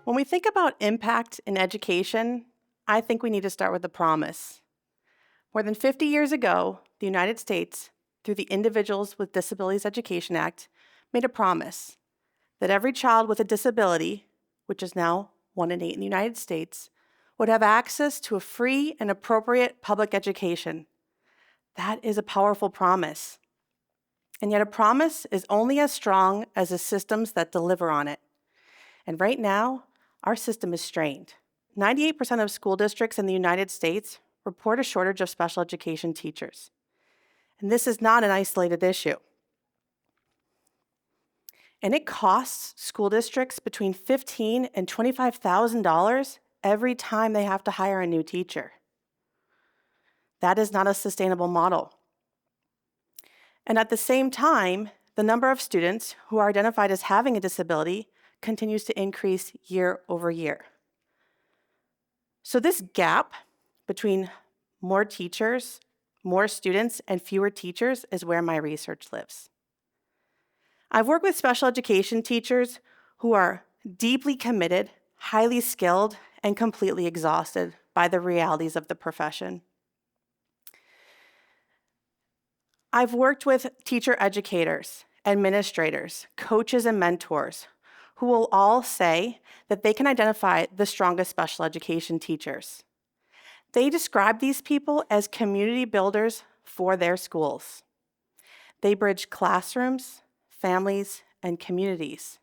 When we think about impact in education, I think we need to start with a promise. More than 50 years ago, the United States, through the Individuals with Disabilities Education Act, made a promise that every child with a disability, which is now 1 in 8 in the United States, would have access to a free and appropriate public education. That is a powerful promise. And yet a promise is only as strong as the systems that deliver on it. And right now, our system is strained. 98% of school districts in the United States report a shortage of special education teachers. And this is not an isolated issue. And it costs school districts between $15,000 and $25,000 every time they have to hire a new teacher. That is not a sustainable model. And at the same time, the number of students who are identified as having a disability continues to increase year over year. So this gap between more teachers, more students, and fewer teachers is where my research lives. I've worked with special education teachers who are deeply committed, highly skilled, and completely exhausted by the realities of the profession. I've worked with teacher educators, administrators, coaches, and mentors who will all say that they can identify the strongest special education teachers. They describe these people as community builders for their schools. They bridge classrooms, families, and communities.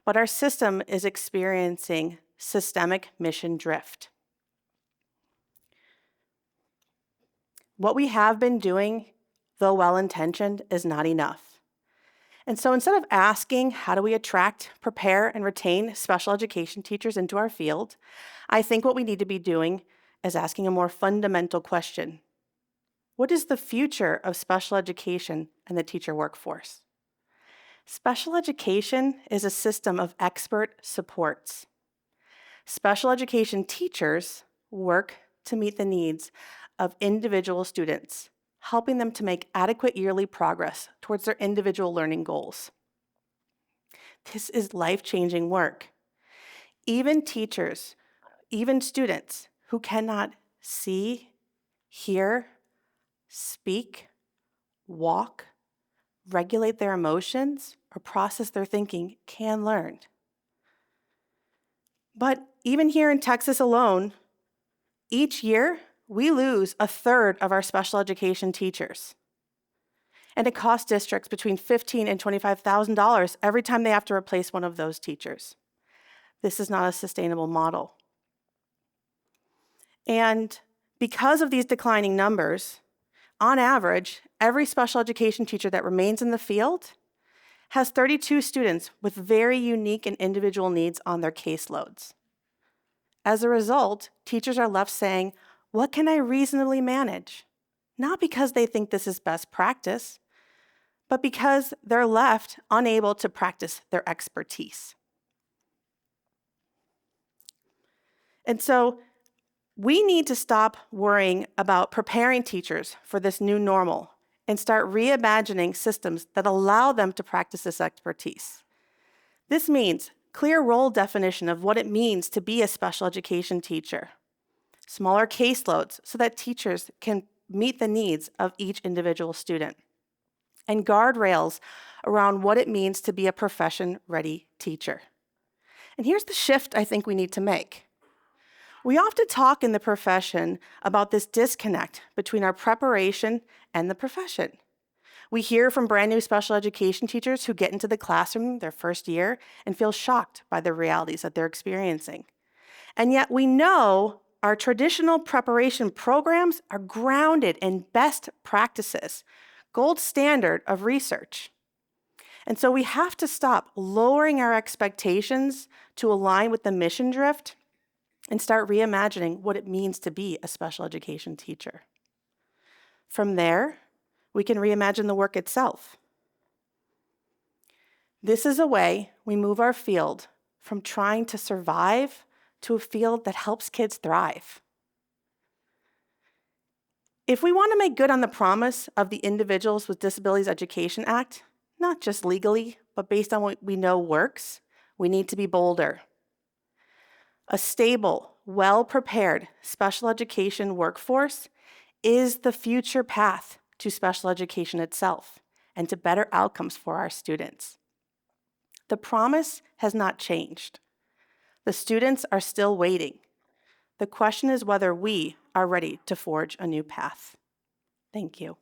But our system is experiencing systemic mission drift. What we have been doing, though well-intentioned, is not enough. And so instead of asking, how do we attract, prepare, and retain special education teachers into our field, I think what we need to be doing is asking a more fundamental question. What is the future of special education and the teacher workforce? Special education is a system of expert supports. Special education teachers work to meet the needs of individual students, helping them to make adequate yearly progress towards their individual learning goals. This is life-changing work. Even teachers, even students who cannot see, hear, speak, walk, regulate their emotions, or process their thinking can learn. But even here in Texas alone, each year, we lose a third of our special education teachers. And it costs districts between $15,000 and $25,000 every time they have to replace one of those teachers. This is not a sustainable model. And because of these declining numbers, on average, every special education teacher that remains in the field has 32 students with very unique and individual needs on their caseloads. As a result, teachers are left saying, what can I reasonably manage? Not because they think this is best practice, but because they're left unable to practice their expertise. And so we need to stop worrying about preparing teachers for this new normal and start reimagining systems that allow them to practice this expertise. This means clear role definition of what it means to be a special education teacher, smaller caseloads so that teachers can meet the needs of each individual student, and guardrails around what it means to be a profession-ready teacher. And here's the shift I think we need to make. We often talk in the profession about this disconnect between our preparation and the profession. We hear from brand new special education teachers who get into the classroom their first year and feel shocked by the realities that they're experiencing. And yet we know our traditional preparation programs are grounded in best practices, gold standard of research. And so we have to stop lowering our expectations to align with the mission drift and start reimagining what it means to be a special education teacher. From there, we can reimagine the work itself. This is a way we move our field from trying to survive to a field that helps kids thrive. If we want to make good on the promise of the Individuals with Disabilities Education Act, not just legally, but based on what we know works, we need to be bolder. A stable, well-prepared special education workforce is the future path to special education itself and to better outcomes for our students. The promise has not changed. The students are still waiting. The question is whether we are ready to forge a new path. Thank you.